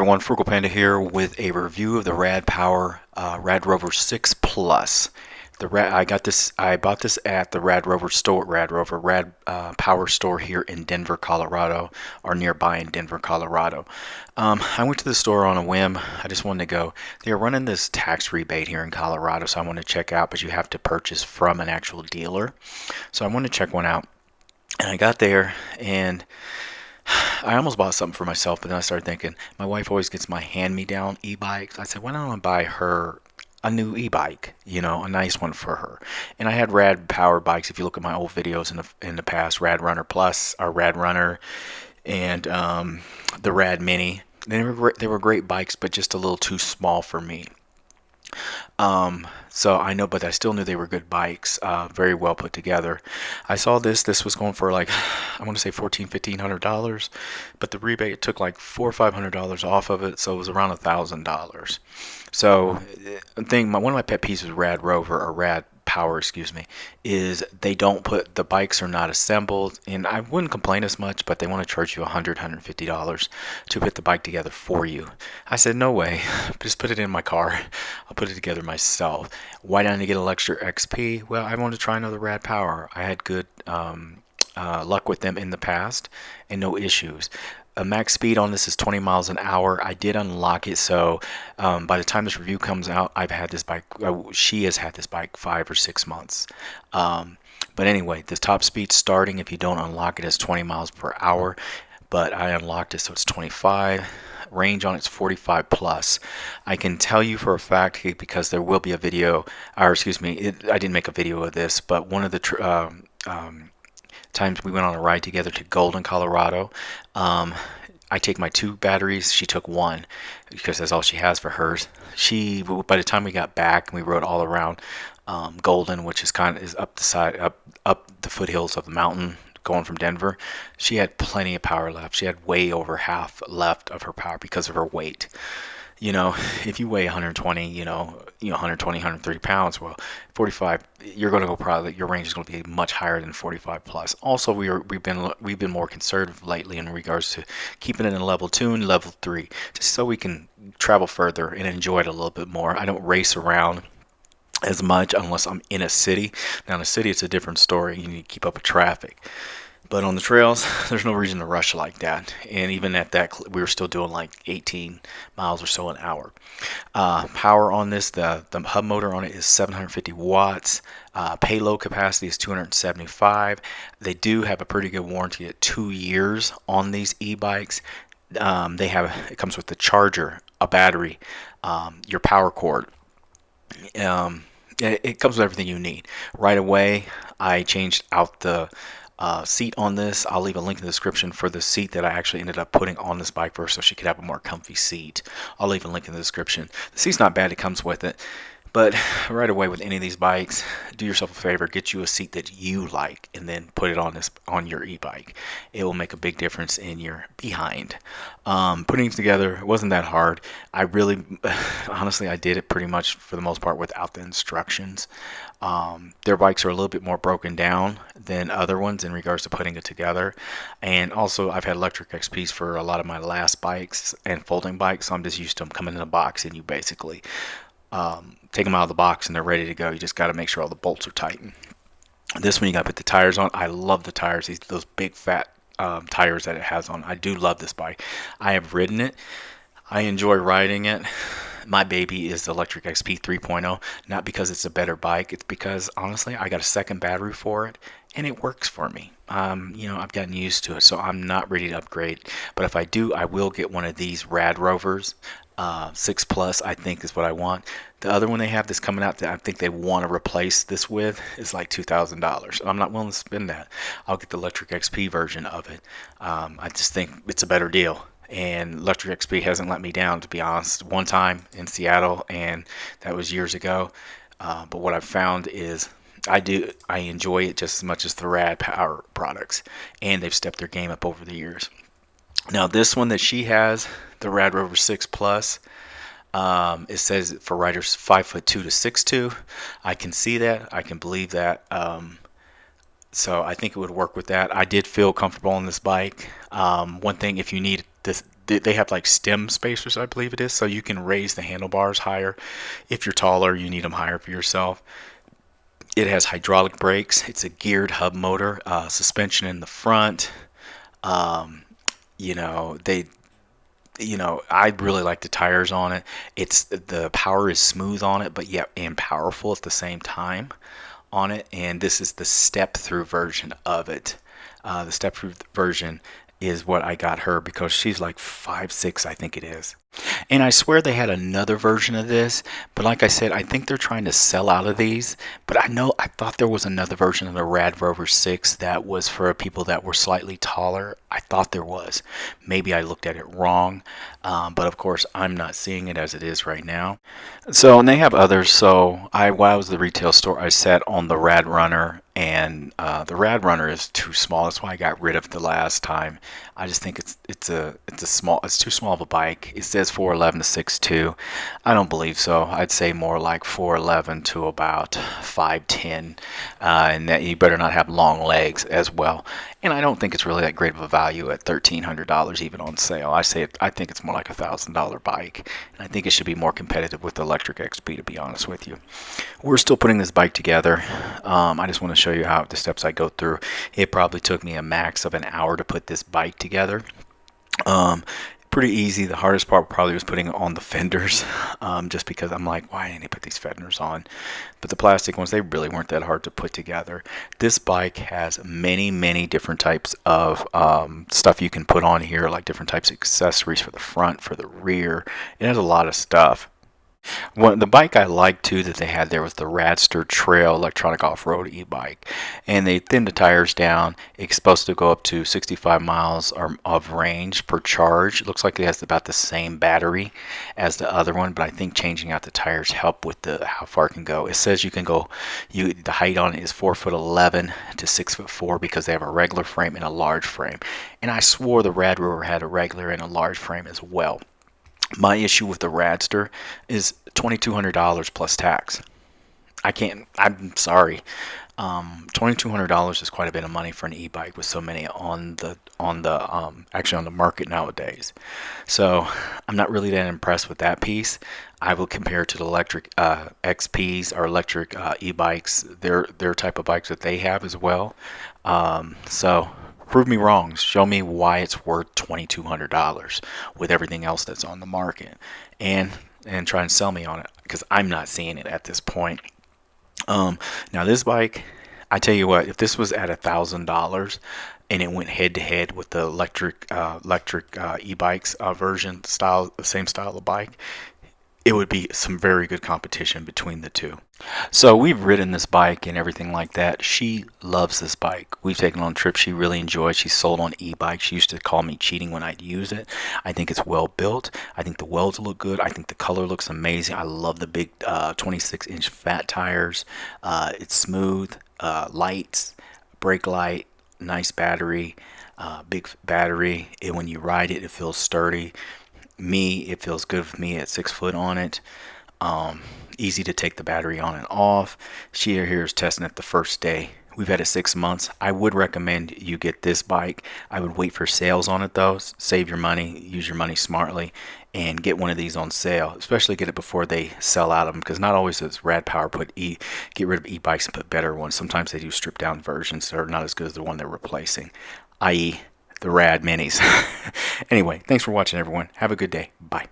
everyone, Frugal Panda here with a review of the Rad Power Rad Rover 6 Plus. I bought this at the Rad Rover store, Rad Power store here in Denver, Colorado, or nearby in Denver, Colorado. I went to the store on a whim. I just wanted to go. They are running this tax rebate here in Colorado, so I wanted to check out, but you have to purchase from an actual dealer. So I wanted to check one out. And I got there and I almost bought something for myself, but then I started thinking, my wife always gets my hand-me-down e-bikes. I said, why don't I buy her a new e-bike, a nice one for her. And I had Rad Power bikes. If you look at my old videos in the past, Rad Runner Plus, or Rad Runner, and the Rad Mini. They were great bikes, but just a little too small for me. So I know, but I still knew they were good bikes, very well put together. I saw this was going for like, I want to say $1,400-$1,500, but the rebate took like $400 or $500 off of it, so it was around $1,000. So one of my pet peeves with Rad Rover, or Rad Power, excuse me, is the bikes are not assembled, and I wouldn't complain as much, but they want to charge you $150 to put the bike together for you. I said, no way, just put it in my car. I'll put it together myself. Why didn't I get an extra XP? Well, I wanted to try another Rad Power. I had good luck with them in the past and no issues. A max speed on this is 20 miles an hour. I did unlock it, so by the time this review comes out, I've had this bike. She has had this bike 5 or 6 months. But anyway, the top speed starting, if you don't unlock it, is 20 miles per hour. But I unlocked it, so it's 25. Range on it's 45 plus. I can tell you for a fact, because there will be a video, or excuse me, I didn't make a video of this, but one of the times we went on a ride together to Golden, Colorado. I take my 2 batteries. She took 1 because that's all she has for hers. By the time we got back and we rode all around Golden, which is up the foothills of the mountain going from Denver, she had plenty of power left. She had way over half left of her power because of her weight. If you weigh 120, 120, 130 pounds, well, 45, you're going to go probably, your range is going to be much higher than 45 plus. Also, we've been more conservative lately in regards to keeping it in level 2 and level 3, just so we can travel further and enjoy it a little bit more. I don't race around as much unless I'm in a city. Now in a city, it's a different story. You need to keep up with traffic. But on the trails, there's no reason to rush like that. And even at that, we were still doing like 18 miles or so an hour. Power on this, the hub motor on it is 750 watts. Payload capacity is 275. They do have a pretty good warranty at 2 years on these e-bikes. It comes with the charger, a battery, your power cord. It comes with everything you need. Right away, I changed out the seat on this. I'll leave a link in the description for the seat that I actually ended up putting on this bike first, so she could have a more comfy seat. I'll leave a link in the description. The seat's not bad, it comes with it. But right away with any of these bikes, do yourself a favor, get you a seat that you like, and then put it on your e-bike. It will make a big difference in your behind. Putting it together, it wasn't that hard. Honestly, I did it pretty much for the most part without the instructions. Their bikes are a little bit more broken down than other ones in regards to putting it together. And also, I've had electric XPs for a lot of my last bikes and folding bikes, so I'm just used to them coming in a box, and you basically take them out of the box and they're ready to go. You just got to make sure all the bolts are tightened. This one, you got to put the tires on. I love the tires, those big fat tires that it has on. I do love this bike. I have ridden it. I enjoy riding it. My baby is the Electric XP 3.0, not because it's a better bike. It's because, honestly, I got a second battery for it, and it works for me. I've gotten used to it, so I'm not ready to upgrade. But if I do, I will get one of these RadRovers. 6 Plus, I think, is what I want. The other one they have that's coming out that I think they want to replace this with is like $2,000. I'm not willing to spend that. I'll get the Electric XP version of it. I just think it's a better deal. And Electric XP hasn't let me down, to be honest. One time in Seattle, and that was years ago. But what I've found is I enjoy it just as much as the Rad Power products, and they've stepped their game up over the years. Now this one that she has, the RadRover 6 Plus, it says for riders 5'2" to 6'2". I can see that. I can believe that. So I think it would work with that. I did feel comfortable on this bike. One thing, if you need they have like stem spacers, I believe it is, so you can raise the handlebars higher. If you're taller, you need them higher for yourself. It has hydraulic brakes. It's a geared hub motor, suspension in the front. Um, you know, they I really like the tires on it. It's the power is smooth on it, but yet and powerful at the same time on it. And this is the step through version of it. The step through version is what I got her because she's like 5'6", I think it is. And I swear they had another version of this, but like I said, I think they're trying to sell out of these. But I thought there was another version of the RadRover 6 that was for people that were slightly taller. I thought there was. Maybe I looked at it wrong, but of course I'm not seeing it as it is right now. So, and they have others. So while I was at the retail store, I sat on the Rad Runner, and the Rad Runner is too small. That's why I got rid of it the last time. I just think it's too small of a bike. It says 411 to 6'2". I don't believe so. I'd say more like 411 to about 5'10", and that you better not have long legs as well. And I don't think it's really that great of a value at $1,300 even on sale. I think it's more like $1,000 bike, and I think it should be more competitive with the electric XP, to be honest with you. We're still putting this bike together. I just want to show you how the steps I go through. It probably took me a max of an hour to put this bike together. Pretty easy. The hardest part probably was putting it on the fenders, just because I'm like, why didn't they put these fenders on? But the plastic ones, they really weren't that hard to put together. This bike has many different types of stuff you can put on here, like different types of accessories for the front, for the rear. It has a lot of stuff. The bike I liked too that they had there was the Radster Trail electronic off-road e-bike, and they thinned the tires down. It's supposed to go up to 65 miles of range per charge. It looks like it has about the same battery as the other one, but I think changing out the tires help with how far it can go. It says you can go. The height on it is 4'11" to 6'4" because they have a regular frame and a large frame, and I swore the Rad Rover had a regular and a large frame as well. My issue with the Radster is $2,200 plus tax. I'm sorry. $2,200 is quite a bit of money for an e-bike with so many actually on the market nowadays. So I'm not really that impressed with that piece. I will compare it to the electric XPs or electric e-bikes, their type of bikes that they have as well. So prove me wrong. Show me why it's worth $2,200 with everything else that's on the market, and try and sell me on it, because I'm not seeing it at this point. Now this bike, I tell you what, if this was at $1,000 and it went head to head with the electric e-bikes version style, the same style of bike, it would be some very good competition between the two. So we've ridden this bike and everything like that. She loves this bike. We've taken on trips she really enjoys. She's sold on e-bikes. She used to call me cheating when I'd use it. I think it's well built. I think the welds look good. I think the color looks amazing. I love the big 26-inch fat tires. It's smooth, lights, brake light, nice battery, big battery. When you ride it, it feels sturdy. It feels good with me at 6 foot on it. Easy to take the battery on and off. She here is testing it the first day. We've had it 6 months. I would recommend you get this bike. I would wait for sales on it though. Save your money, use your money smartly, and get one of these on sale. Especially get it before they sell out of them, because not always does RadPower get rid of e-bikes and put better ones. Sometimes they do stripped down versions that are not as good as the one they're replacing, i.e. the Rad Minis. Anyway, thanks for watching, everyone. Have a good day. Bye.